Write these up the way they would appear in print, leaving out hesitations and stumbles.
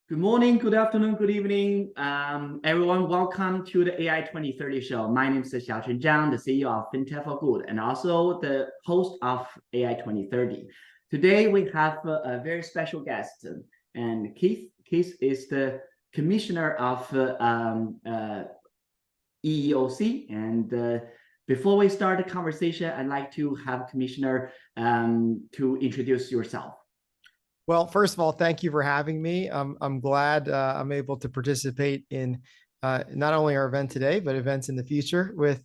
Good morning, good afternoon, good evening. Everyone, welcome to the AI 2030 show. My name is Xiaochen Zhang, the CEO of FinTech for Good, and also the host of AI 2030. Today, we have a very special guest, and Keith. Keith is the commissioner of EEOC. And before we start the conversation, I'd like to have Commissioner to introduce yourself. Well, first of all, thank you for having me. I'm glad I'm able to participate in not only our event today, but events in the future with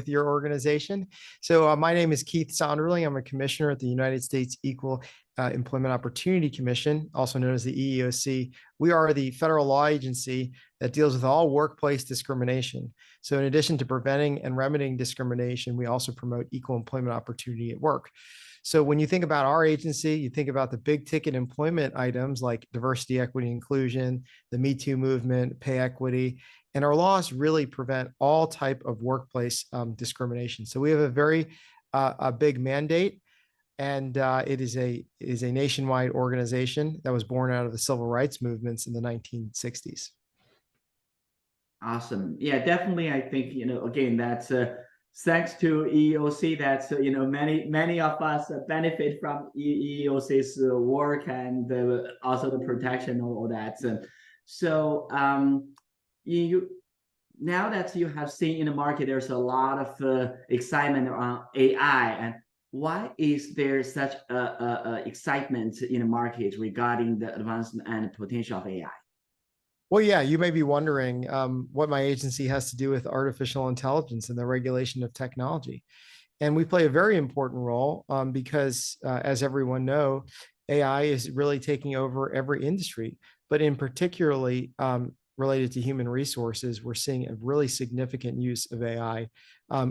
your organization. So my name is Keith Sonderling. I'm a commissioner at the United States Equal Employment Opportunity Commission, also known as the EEOC. We are the federal law agency that deals with all workplace discrimination. So in addition to preventing and remedying discrimination, we also promote equal employment opportunity at work. So when you think about our agency, you think about the big ticket employment items like diversity, equity, inclusion, the Me Too movement, pay equity, and our laws really prevent all type of workplace discrimination. So we have a very a big mandate, and it is a nationwide organization that was born out of the civil rights movements in the 1960s. Awesome. Yeah, definitely. I think, again, that's thanks to EEOC that, many of us benefit from EEOC's work and also the protection of all that. So you now that you have seen in the market, there's a lot of excitement around AI. And why is there such excitement in the market regarding the advancement and potential of AI? Well, yeah, you may be wondering what my agency has to do with artificial intelligence and the regulation of technology. And we play a very important role because, as everyone knows, AI is really taking over every industry, but in particularly related to human resources, we're seeing a really significant use of AI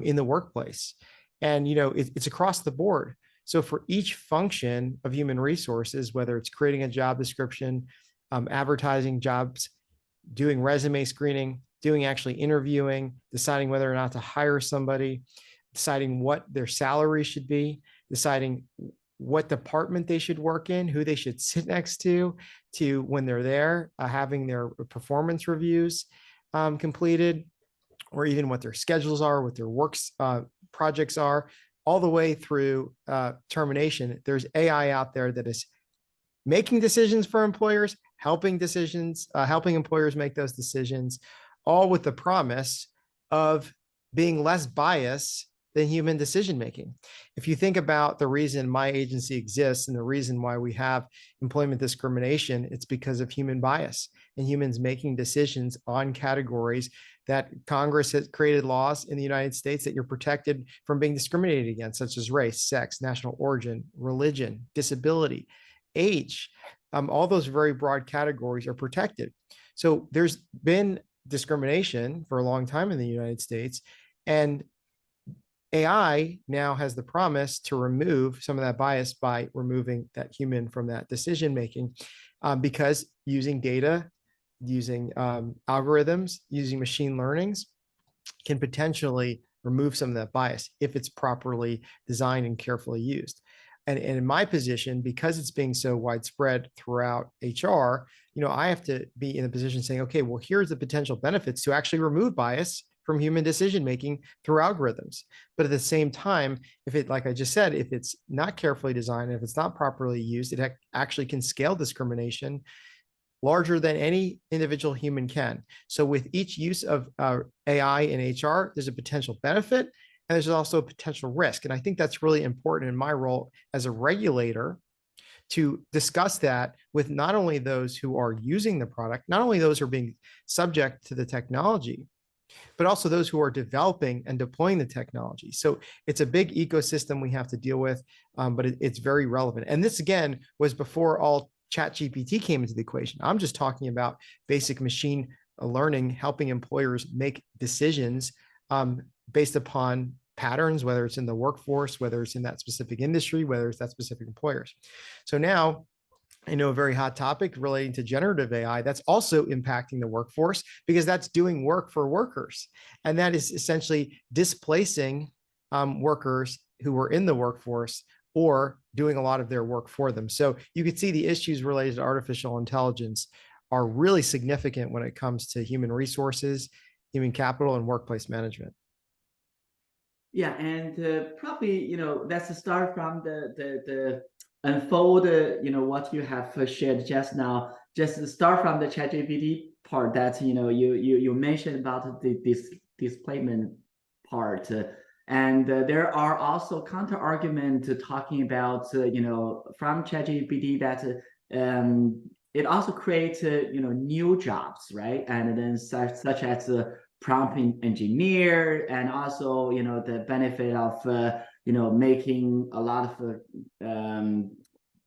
in the workplace. And, it's across the board. So for each function of human resources, whether it's creating a job description, advertising jobs, doing resume screening, doing actually interviewing, deciding whether or not to hire somebody, deciding what their salary should be, deciding what department they should work in, who they should sit next to when they're there, having their performance reviews completed, or even what their schedules are, what their works projects are, all the way through termination. There's AI out there that is making decisions for employers, helping employers make those decisions, all with the promise of being less biased than human decision making. If you think about the reason my agency exists and the reason why we have employment discrimination, it's because of human bias and humans making decisions on categories that Congress has created laws in the United States that you're protected from being discriminated against, such as race, sex, national origin, religion, disability, age. All those very broad categories are protected. So there's been discrimination for a long time in the United States, and AI now has the promise to remove some of that bias by removing that human from that decision making, because using data, using algorithms, using machine learnings can potentially remove some of that bias if it's properly designed and carefully used. And in my position, because it's being so widespread throughout HR, I have to be in a position saying, okay, well, here's the potential benefits to actually remove bias from human decision-making through algorithms. But at the same time, like I just said, if it's not carefully designed, if it's not properly used, it actually can scale discrimination larger than any individual human can. So with each use of AI in HR, there's a potential benefit, and there's also a potential risk. And I think that's really important in my role as a regulator to discuss that with not only those who are using the product, not only those who are being subject to the technology, but also those who are developing and deploying the technology. So it's a big ecosystem we have to deal with, but it's very relevant. And this, again, was before all ChatGPT came into the equation. I'm just talking about basic machine learning, helping employers make decisions based upon patterns, whether it's in the workforce, whether it's in that specific industry, whether it's that specific employers. So now I know a very hot topic relating to generative AI that's also impacting the workforce, because that's doing work for workers. And that is essentially displacing workers who were in the workforce or doing a lot of their work for them. So you could see the issues related to artificial intelligence are really significant when it comes to human resources, human capital, and workplace management. Yeah, and probably let's start from the unfold what you have shared just now. Just start from the ChatGPT part that you mentioned about the this displacement part, and there are also counter argument talking about from ChatGPT that it also creates new jobs, right? And then such as prompt engineer, and also the benefit of making a lot of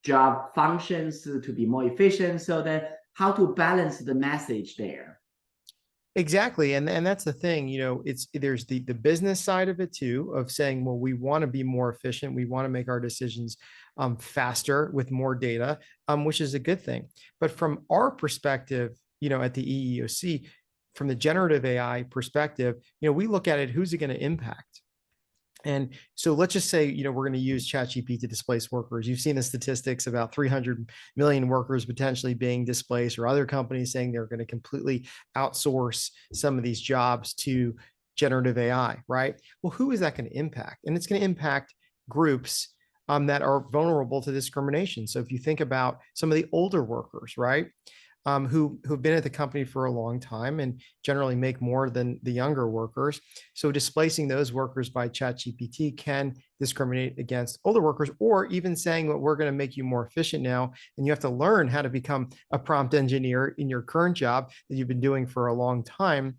job functions to be more efficient. So that how to balance the message there. Exactly. And that's the thing, there's the business side of it too, of saying, well, we want to be more efficient. We want to make our decisions faster with more data, which is a good thing. But from our perspective, at the EEOC, from the generative AI perspective, we look at it, who's it going to impact? And so let's just say, we're going to use ChatGPT to displace workers. You've seen the statistics about 300 million workers potentially being displaced, or other companies saying they're going to completely outsource some of these jobs to generative AI, right? Well, who is that going to impact? And it's going to impact groups that are vulnerable to discrimination. So if you think about some of the older workers, right? Who've been at the company for a long time and generally make more than the younger workers. So displacing those workers by ChatGPT can discriminate against older workers, or even saying, well, we're going to make you more efficient now, and you have to learn how to become a prompt engineer in your current job that you've been doing for a long time.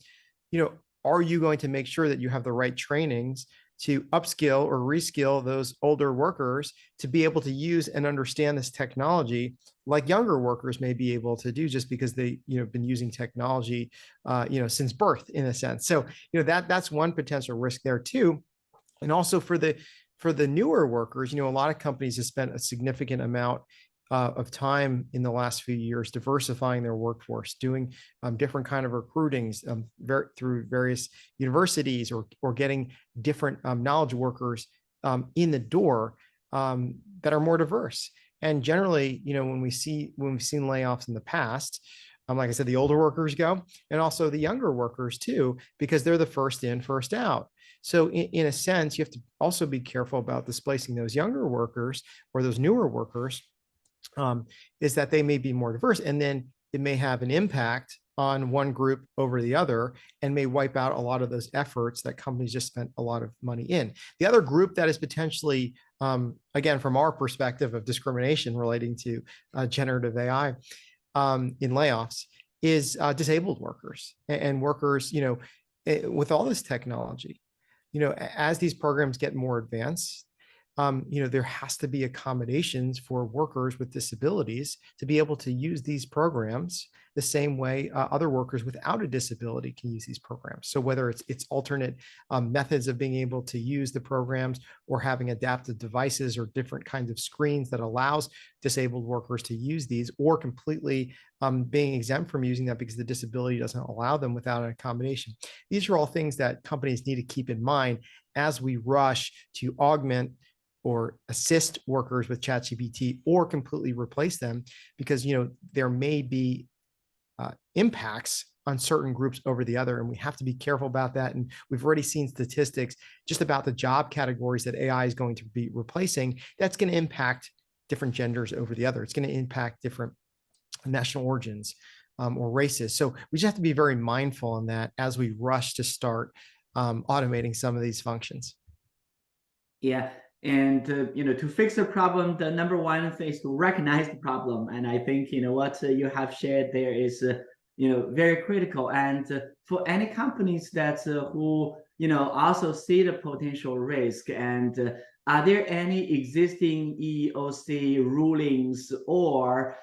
Are you going to make sure that you have the right trainings to upskill or reskill those older workers to be able to use and understand this technology like younger workers may be able to do, just because they been using technology since birth, in a sense. So that's one potential risk there too. And also for the newer workers, a lot of companies have spent a significant amount of time in the last few years diversifying their workforce, doing different kind of recruitings through various universities, or getting different knowledge workers in the door that are more diverse. And generally, when we've seen layoffs in the past, like I said, the older workers go, and also the younger workers too, because they're the first in, first out. So in a sense, you have to also be careful about displacing those younger workers or those newer workers, is that they may be more diverse, and then it may have an impact on one group over the other, and may wipe out a lot of those efforts that companies just spent a lot of money in. The other group that is potentially, again, from our perspective of discrimination relating to generative AI in layoffs, is disabled workers and workers, with all this technology, as these programs get more advanced, there has to be accommodations for workers with disabilities to be able to use these programs the same way other workers without a disability can use these programs. So whether it's alternate methods of being able to use the programs, or having adaptive devices or different kinds of screens that allows disabled workers to use these, or completely being exempt from using that because the disability doesn't allow them without an accommodation. These are all things that companies need to keep in mind as we rush to augment or assist workers with ChatGPT, or completely replace them, because there may be impacts on certain groups over the other, and we have to be careful about that. And we've already seen statistics just about the job categories that AI is going to be replacing. That's going to impact different genders over the other. It's going to impact different national origins or races. So we just have to be very mindful on that as we rush to start automating some of these functions. Yeah. And to fix the problem, the number one thing is to recognize the problem. And I think what you have shared there is very critical. And for any companies that who also see the potential risk, and are there any existing EEOC rulings, or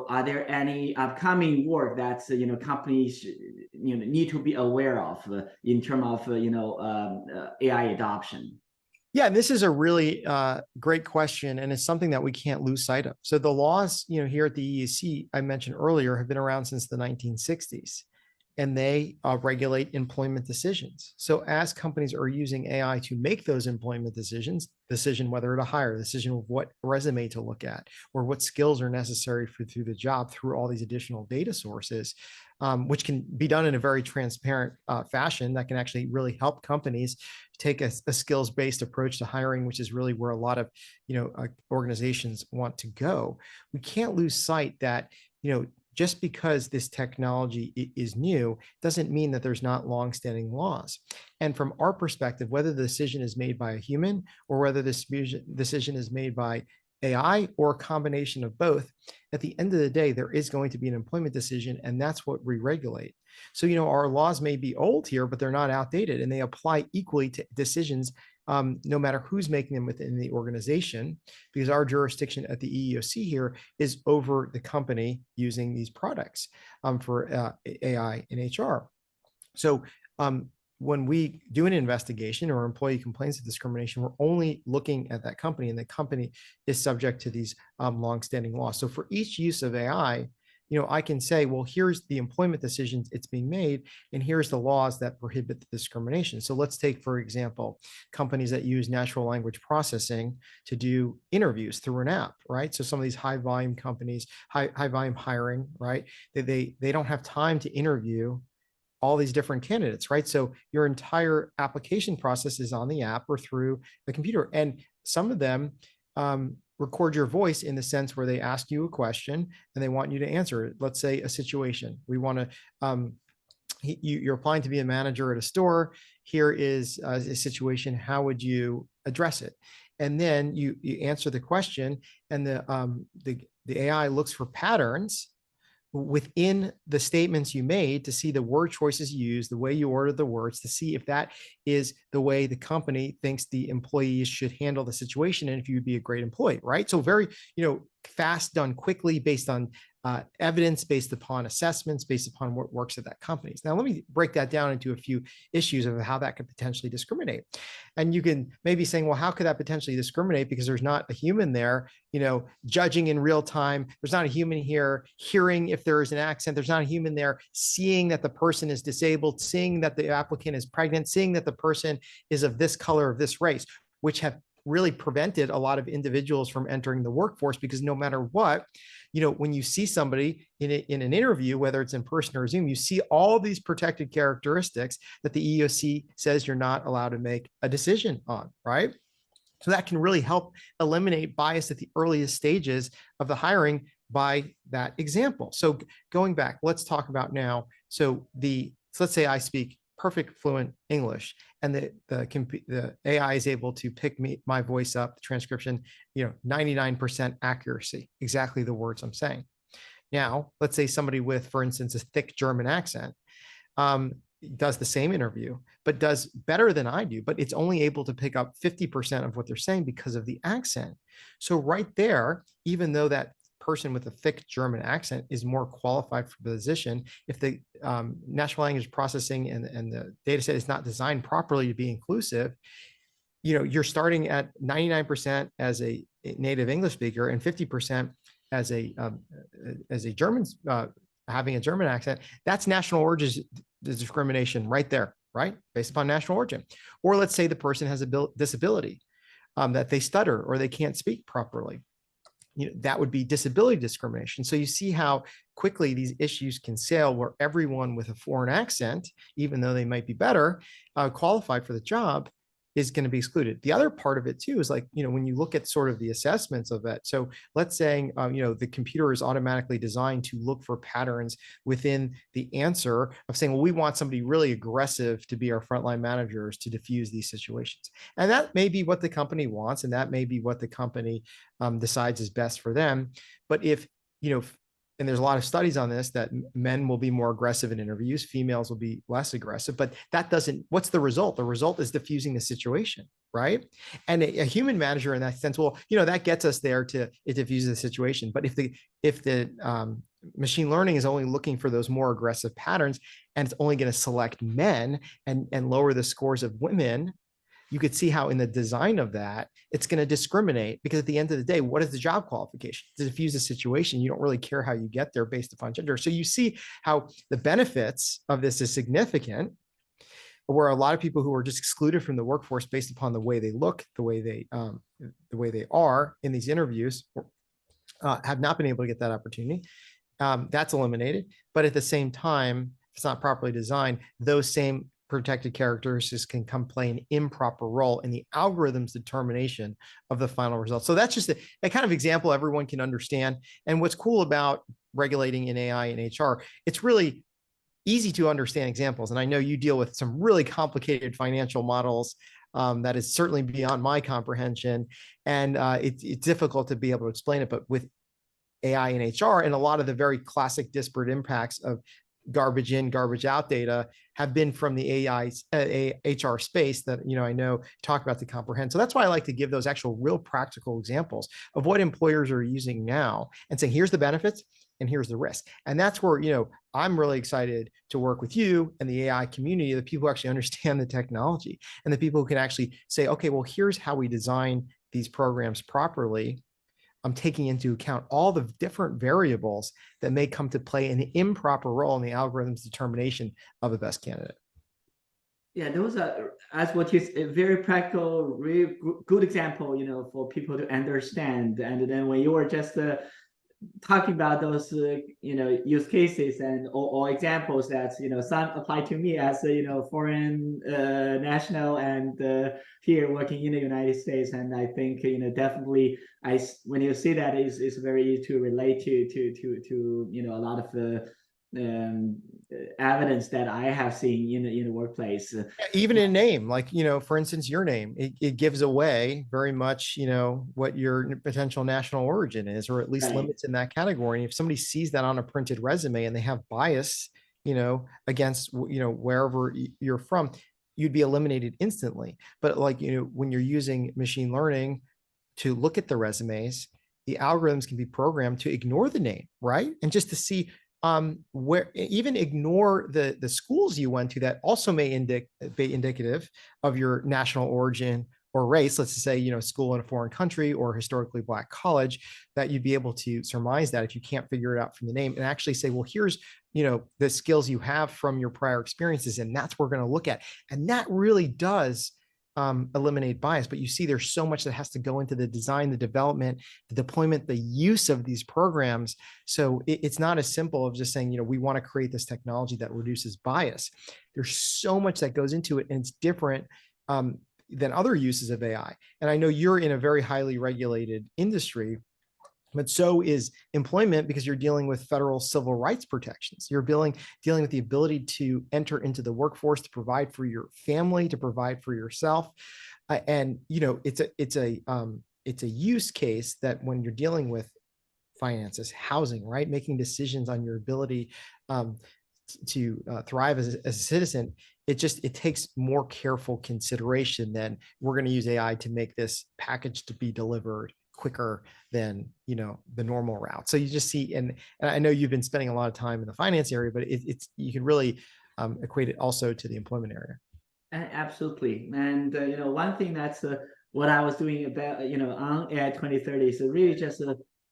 are there any upcoming work that companies need to be aware of in terms of AI adoption? Yeah, this is a really great question, and it's something that we can't lose sight of. So the laws, here at the EEOC, I mentioned earlier, have been around since the 1960s. and they regulate employment decisions. So as companies are using AI to make those employment decision whether to hire, decision of what resume to look at, or what skills are necessary for through the job through all these additional data sources, which can be done in a very transparent fashion that can actually really help companies take a skills-based approach to hiring, which is really where a lot of organizations want to go. We can't lose sight that just because this technology is new doesn't mean that there's not longstanding laws. And from our perspective, whether the decision is made by a human or whether this decision is made by AI or a combination of both, at the end of the day, there is going to be an employment decision, and that's what we regulate. So, our laws may be old here, but they're not outdated, and they apply equally to decisions no matter who's making them within the organization, because our jurisdiction at the EEOC here is over the company using these products for AI and HR. So when we do an investigation or employee complains of discrimination, we're only looking at that company, and the company is subject to these longstanding laws. So for each use of AI, I can say, well, here's the employment decisions it's being made, and here's the laws that prohibit the discrimination. So let's take, for example, companies that use natural language processing to do interviews through an app, right? So some of these high volume companies, high volume hiring, right? They don't have time to interview all these different candidates, right? So your entire application process is on the app or through the computer. And some of them record your voice in the sense where they ask you a question and they want you to answer it. Let's say a situation. We want to, you're applying to be a manager at a store. Here is a situation. How would you address it? And then you answer the question, and the AI looks for patterns within the statements you made to see the word choices you use, the way you order the words, to see if that is the way the company thinks the employees should handle the situation and if you would be a great employee, right? So very, fast, done quickly, based on evidence, based upon assessments, based upon what works at that company. Now, let me break that down into a few issues of how that could potentially discriminate. And you can maybe saying, well, how could that potentially discriminate? Because there's not a human there, judging in real time. There's not a human here hearing if there is an accent. There's not a human there seeing that the person is disabled, seeing that the applicant is pregnant, seeing that the person is of this color, of this race, which have really prevented a lot of individuals from entering the workforce, because no matter what, when you see somebody in an interview, whether it's in person or Zoom, you see all these protected characteristics that the EEOC says you're not allowed to make a decision on, right? So that can really help eliminate bias at the earliest stages of the hiring by that example. So going back, let's talk about now. So let's say I speak perfect fluent English, and the AI is able to pick my voice up, the transcription, 99% accuracy, exactly the words I'm saying. Now, let's say somebody with, for instance, a thick German accent does the same interview, but does better than I do, but it's only able to pick up 50% of what they're saying because of the accent. So right there, even though that person with a thick German accent is more qualified for the position, if the natural language processing and the data set is not designed properly to be inclusive, you're starting at 99% as a native English speaker and 50% as a German, having a German accent. That's national origin discrimination right there, right? Based upon national origin. Or let's say the person has a disability, that they stutter or they can't speak properly. That would be disability discrimination. So you see how quickly these issues can sail, where everyone with a foreign accent, even though they might be better qualified for the job, is going to be excluded. The other part of it too is when you look at sort of the assessments of it. So let's say, the computer is automatically designed to look for patterns within the answer of saying, well, we want somebody really aggressive to be our frontline managers to diffuse these situations. And that may be what the company wants, and that may be what the company decides is best for them. But if, and there's a lot of studies on this, that men will be more aggressive in interviews, females will be less aggressive, but that doesn't, what's the result? The result is diffusing the situation, right? And a human manager in that sense, well, that gets us there it diffuses the situation. But if the machine learning is only looking for those more aggressive patterns, and it's only going to select men and lower the scores of women, you could see how in the design of that, it's going to discriminate, because at the end of the day, what is the job qualification? To diffuse a situation, you don't really care how you get there based upon gender. So you see how the benefits of this is significant, where a lot of people who are just excluded from the workforce based upon the way they look, the way they are in these interviews, have not been able to get that opportunity. That's eliminated. But at the same time, if it's not properly designed, those same protected characteristics can come play an improper role in the algorithm's determination of the final result. So that's just a kind of example everyone can understand. And what's cool about regulating in AI and HR, it's really easy to understand examples. And I know you deal with some really complicated financial models that is certainly beyond my comprehension. And it's difficult to be able to explain it, but with AI and HR and a lot of the very classic disparate impacts of garbage in, garbage out data have been from the HR space that, I know talk about to comprehend. So that's why I like to give those actual real practical examples of what employers are using now and saying, here's the benefits and here's the risk. And that's where, I'm really excited to work with you and the AI community, the people who actually understand the technology and the people who can actually say, okay, well, here's how we design these programs properly. I'm taking into account all the different variables that may come to play an improper role in the algorithm's determination of the best candidate. Yeah, those are, as what is a very practical, really good example, for people to understand. And then when you were just talking about those use cases and or examples that some apply to me as a foreign national and here working in the United States, and I think definitely when you see that it's very easy to relate to a lot of the evidence that I have seen in the workplace. Even in name, like, for instance, your name, it gives away very much, what your potential national origin is, or at least Right. limits in that category. And if somebody sees that on a printed resume and they have bias, against, wherever you're from, you'd be eliminated instantly. But like, when you're using machine learning to look at the resumes, the algorithms can be programmed to ignore the name, right? And just to see where even ignore the schools you went to that also may be indicative of your national origin or race. Let's say, school in a foreign country or historically Black college, that you'd be able to surmise that if you can't figure it out from the name and actually say, well, here's, the skills you have from your prior experiences. And that's what we're going to look at. And that really does eliminate bias. But you see, there's so much that has to go into the design, the development, the deployment, the use of these programs. So it's not as simple of just saying, we want to create this technology that reduces bias. There's so much that goes into it, and it's different than other uses of AI. And I know you're in a very highly regulated industry, but so is employment, because you're dealing with federal civil rights protections. You're dealing with the ability to enter into the workforce, to provide for your family, to provide for yourself. And it's a use case that when you're dealing with finances, housing, right, making decisions on your ability to thrive as a citizen, it takes more careful consideration than we're going to use AI to make this package to be delivered quicker than the normal route. So you just see, and I know you've been spending a lot of time in the finance area, but it's you can really equate it also to the employment area. Absolutely. And one thing that's what I was doing about on AI 2030 is really just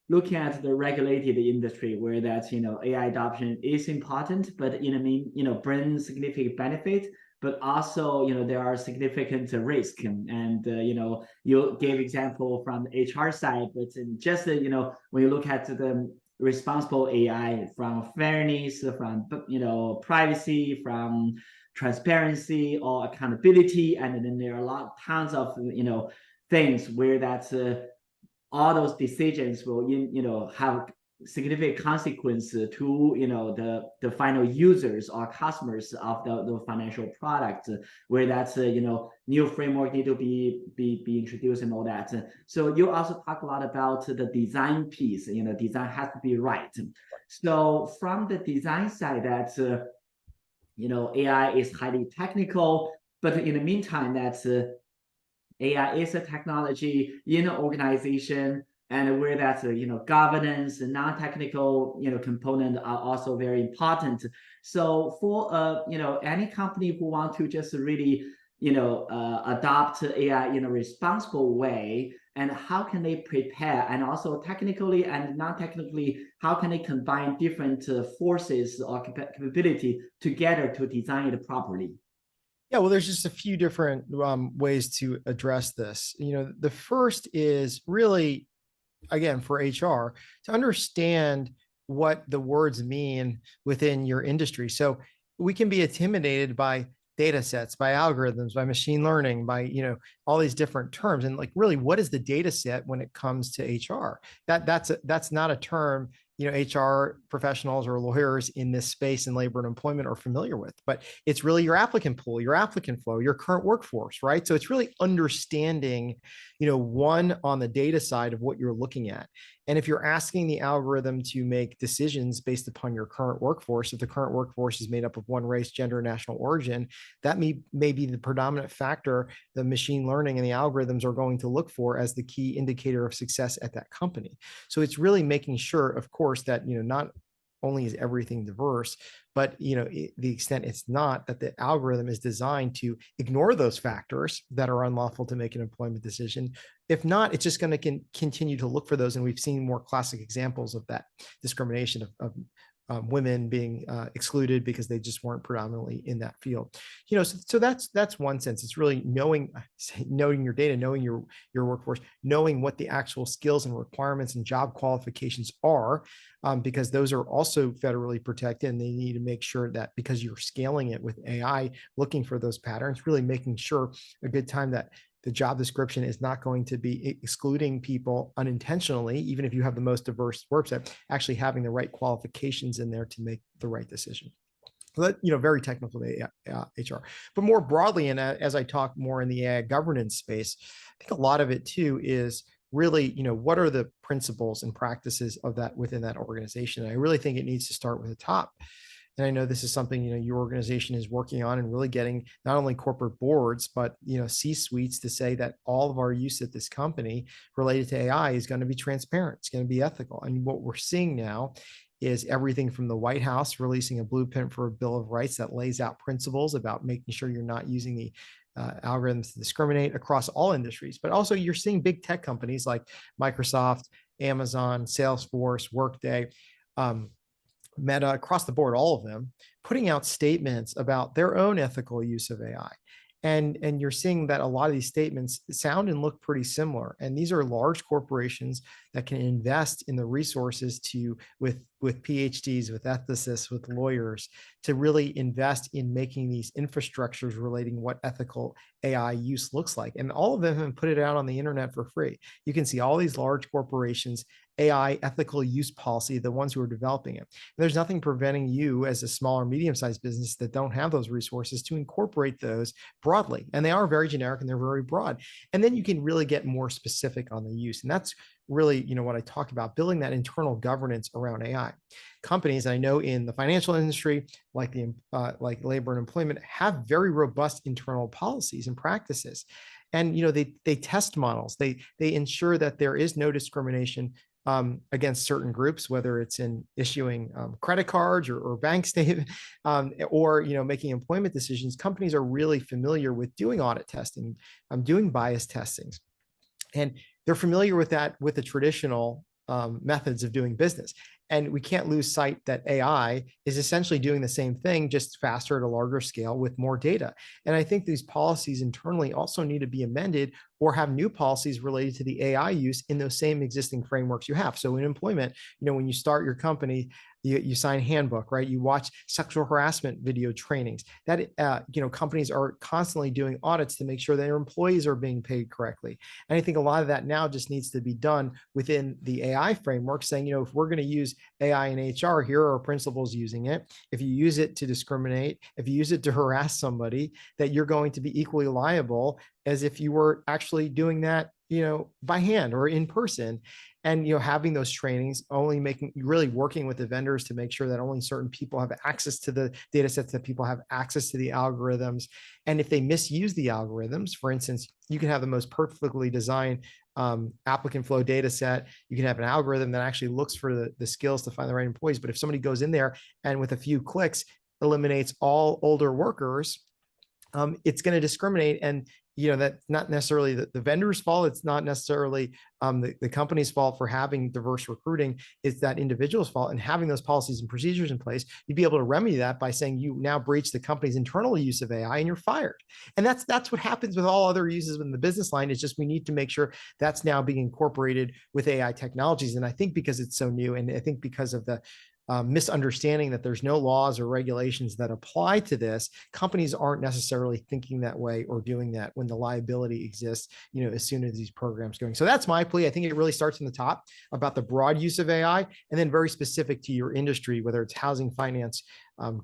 looking at the regulated industry where that AI adoption is important, but brings significant benefit. But also, there are significant risk, and you gave example from the HR side, but just when you look at the responsible AI, from fairness, from privacy, from transparency or accountability, and then there are tons of things where that's all those decisions will have significant consequence to the final users or customers of the financial product, where that's new framework need to be introduced and all that. So you also talk a lot about the design piece. Design has to be right. So from the design side, that AI is highly technical, but in the meantime, that's AI is a technology in an organization, and where that's governance and non-technical component are also very important. So for any company who want to just really adopt AI in a responsible way, and how can they prepare, and also technically and non-technically, how can they combine different forces or capability together to design it properly? Yeah, well, there's just a few different ways to address this. The first is really, again, for HR to understand what the words mean within your industry. So we can be intimidated by data sets, by algorithms, by machine learning, by all these different terms, and like really, what is the data set when it comes to HR? That's not a term HR professionals or lawyers in this space in labor and employment are familiar with, but it's really your applicant pool, your applicant flow, your current workforce, right? So it's really understanding one on the data side of what you're looking at. And if you're asking the algorithm to make decisions based upon your current workforce, if the current workforce is made up of one race, gender, national origin, that may be the predominant factor the machine learning and the algorithms are going to look for as the key indicator of success at that company. So it's really making sure, of course, that not only is everything diverse, but the extent it's not, that the algorithm is designed to ignore those factors that are unlawful to make an employment decision. If not, it's just going to continue to look for those. And we've seen more classic examples of that discrimination of women being excluded because they just weren't predominantly in that field. So that's one sense. It's really knowing your data, knowing your workforce, knowing what the actual skills and requirements and job qualifications are, because those are also federally protected, and they need to make sure that, because you're scaling it with AI, looking for those patterns, really making sure a good time that the job description is not going to be excluding people unintentionally, even if you have the most diverse work set, actually having the right qualifications in there to make the right decision. Very technical HR, but more broadly, and as I talk more in the AI governance space, I think a lot of it too is really, what are the principles and practices of that within that organization? And I really think it needs to start with the top. And I know this is something, your organization is working on, and really getting not only corporate boards, but, C-suites to say that all of our use at this company related to AI is going to be transparent. It's going to be ethical. And what we're seeing now is everything from the White House releasing a blueprint for a Bill of Rights that lays out principles about making sure you're not using the algorithms to discriminate across all industries. But also you're seeing big tech companies like Microsoft, Amazon, Salesforce, Workday, Meta, across the board, all of them, putting out statements about their own ethical use of AI. And you're seeing that a lot of these statements sound and look pretty similar. And these are large corporations that can invest in the resources with PhDs, with ethicists, with lawyers, to really invest in making these infrastructures relating what ethical AI use looks like. And all of them have put it out on the internet for free. You can see all these large corporations, AI ethical use policy, the ones who are developing it. And there's nothing preventing you as a small or medium-sized business that don't have those resources to incorporate those broadly. And they are very generic and they're very broad. And then you can really get more specific on the use. And that's really, what I talk about, building that internal governance around AI. Companies, I know in the financial industry, like labor and employment, have very robust internal policies and practices. And they test models. They ensure that there is no discrimination against certain groups, whether it's in issuing credit cards or bank statement, or making employment decisions. Companies are really familiar with doing audit testing, doing bias testings, and they're familiar with that with the traditional methods of doing business. And we can't lose sight that AI is essentially doing the same thing, just faster at a larger scale with more data. And I think these policies internally also need to be amended, or have new policies related to the AI use in those same existing frameworks you have. So in employment, when you start your company, you sign a handbook, right? You watch sexual harassment video trainings. That companies are constantly doing audits to make sure that their employees are being paid correctly. And I think a lot of that now just needs to be done within the AI framework, saying, if we're going to use AI in HR, here are principles using it. If you use it to discriminate, if you use it to harass somebody, that you're going to be equally liable as if you were actually doing that, by hand or in person. And, having those trainings, really working with the vendors to make sure that only certain people have access to the data sets, that people have access to the algorithms. And if they misuse the algorithms, for instance, you can have the most perfectly designed applicant flow data set. You can have an algorithm that actually looks for the skills to find the right employees. But if somebody goes in there and with a few clicks eliminates all older workers, it's going to discriminate. And that's not necessarily the vendor's fault. It's not necessarily the company's fault for having diverse recruiting. It's that individual's fault. And having those policies and procedures in place, you'd be able to remedy that by saying you now breach the company's internal use of AI and you're fired. And that's what happens with all other uses in the business line. It's just we need to make sure that's now being incorporated with AI technologies. And I think because it's so new, and I think because of the misunderstanding that there's no laws or regulations that apply to this, companies aren't necessarily thinking that way or doing that when the liability exists, as soon as these programs going. So that's my plea. I think it really starts from the top about the broad use of AI, and then very specific to your industry, whether it's housing, finance,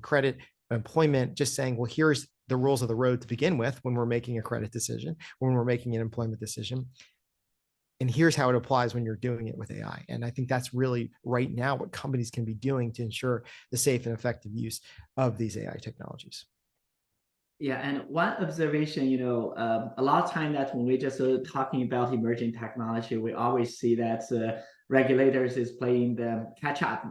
credit, employment, just saying, well, here's the rules of the road to begin with when we're making a credit decision, when we're making an employment decision. And here's how it applies when you're doing it with AI. And I think that's really right now what companies can be doing to ensure the safe and effective use of these AI technologies. Yeah, and one observation, a lot of time that when we just talking about emerging technology, we always see that regulators is playing the catch up,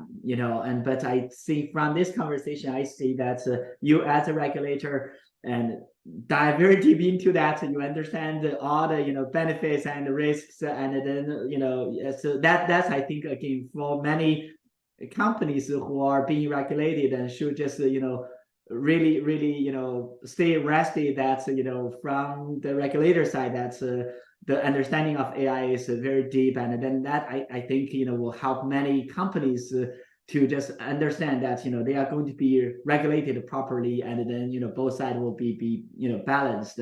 but I see from this conversation, I see that you as a regulator and dive very deep into that, so you understand all the benefits and the risks, and then so that's I think again for many companies who are being regulated and should just really stay rested that from the regulator side that the understanding of AI is very deep, and then that I think will help many companies to just understand that they are going to be regulated properly, and then both sides will be balanced.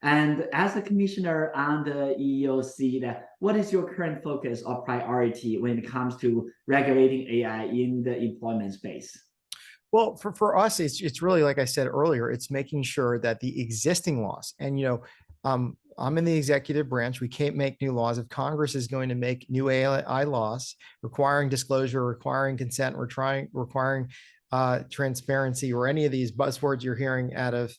And as a commissioner on the EEOC, that what is your current focus or priority when it comes to regulating AI in the employment space? Well, for us, it's really, like I said earlier, it's making sure that the existing laws, and I'm in the executive branch. We can't make new laws. If Congress is going to make new AI laws requiring disclosure, requiring consent, requiring transparency, or any of these buzzwords you're hearing out of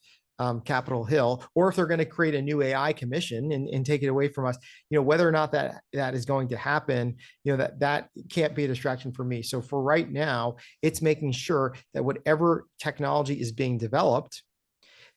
Capitol Hill, or if they're going to create a new AI commission and take it away from us, whether or not that is going to happen, that can't be a distraction for me. So for right now, it's making sure that whatever technology is being developed,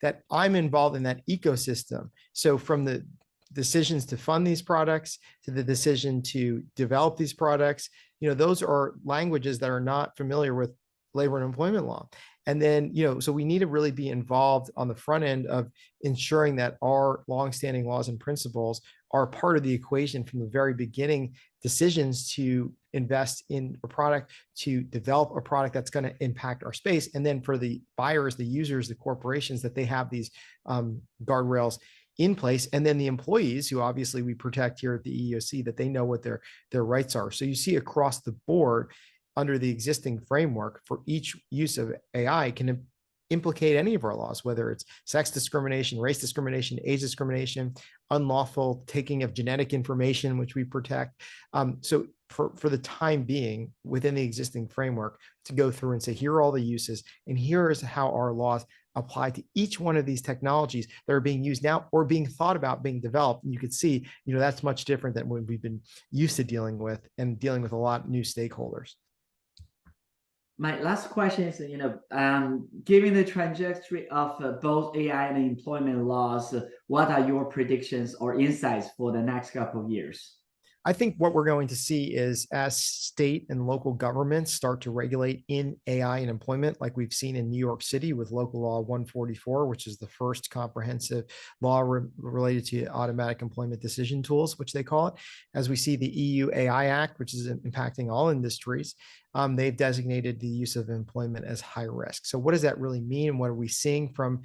that I'm involved in that ecosystem. So from the decisions to fund these products to the decision to develop these products, those are languages that are not familiar with labor and employment law. And then, so we need to really be involved on the front end of ensuring that our longstanding laws and principles are part of the equation from the very beginning. Decisions to invest in a product, to develop a product that's going to impact our space. And then for the buyers, the users, the corporations, that they have these guardrails in place. And then the employees, who obviously we protect here at the EEOC, that they know what their rights are. So you see across the board, under the existing framework, for each use of AI can implicate any of our laws, whether it's sex discrimination, race discrimination, age discrimination, unlawful taking of genetic information, which we protect. So for the time being, within the existing framework, to go through and say, here are all the uses, and here is how our laws apply to each one of these technologies that are being used now or being thought about being developed. And you could see, that's much different than what we've been used to dealing with, and dealing with a lot of new stakeholders. My last question is, given the trajectory of both AI and employment laws, what are your predictions or insights for the next couple of years? I think what we're going to see is, as state and local governments start to regulate in AI and employment, like we've seen in New York City with Local Law 144, which is the first comprehensive law related to automatic employment decision tools, which they call it. As we see the EU AI Act, which is impacting all industries, they've designated the use of employment as high risk. So what does that really mean? What are we seeing from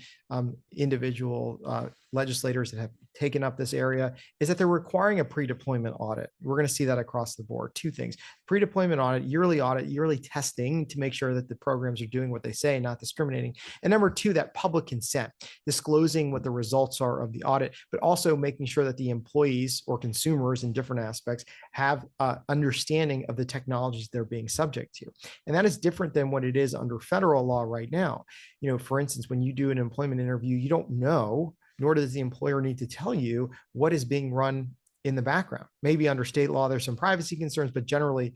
individual legislators that have taken up this area is that they're requiring a pre-deployment audit. We're going to see that across the board. Two things: pre-deployment audit, yearly testing to make sure that the programs are doing what they say, not discriminating. And number two, that public consent, disclosing what the results are of the audit, but also making sure that the employees or consumers in different aspects have understanding of the technologies they're being subject to. And that is different than what it is under federal law right now. For instance, when you do an employment interview, you don't know, nor does the employer need to tell you, what is being run in the background. Maybe under state law, there's some privacy concerns, but generally,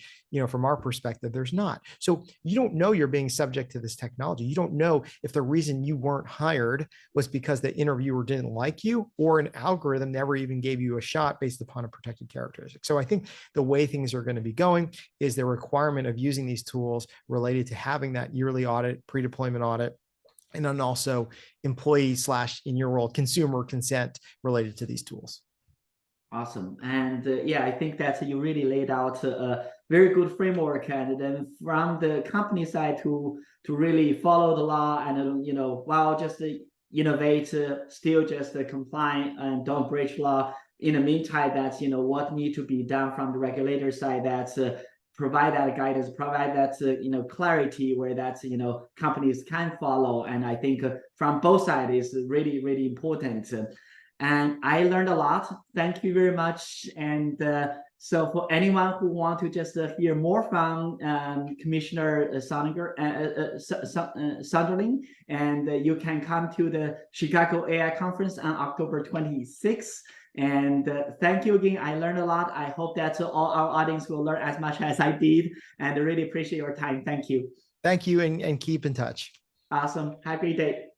from our perspective, there's not. So you don't know you're being subject to this technology. You don't know if the reason you weren't hired was because the interviewer didn't like you, or an algorithm never even gave you a shot based upon a protected characteristic. So I think the way things are going to be going is the requirement of using these tools related to having that yearly audit, pre-deployment audit, and then also employee / in your role, consumer consent related to these tools. Awesome. And yeah, I think that you really laid out a very good framework, and then from the company side to really follow the law and while just innovate, still just comply and don't breach law. In the meantime, that's what need to be done from the regulator side. That's provide that guidance, provide that clarity where that's companies can follow. And I think from both sides is really, really important. And I learned a lot. Thank you very much. And so for anyone who want to just hear more from Commissioner Sonderling, and you can come to the Chicago AI Conference on October 26th. And thank you again. I learned a lot. I hope that all our audience will learn as much as I did. And I really appreciate your time. Thank you. Thank you, and keep in touch. Awesome. Have a great day.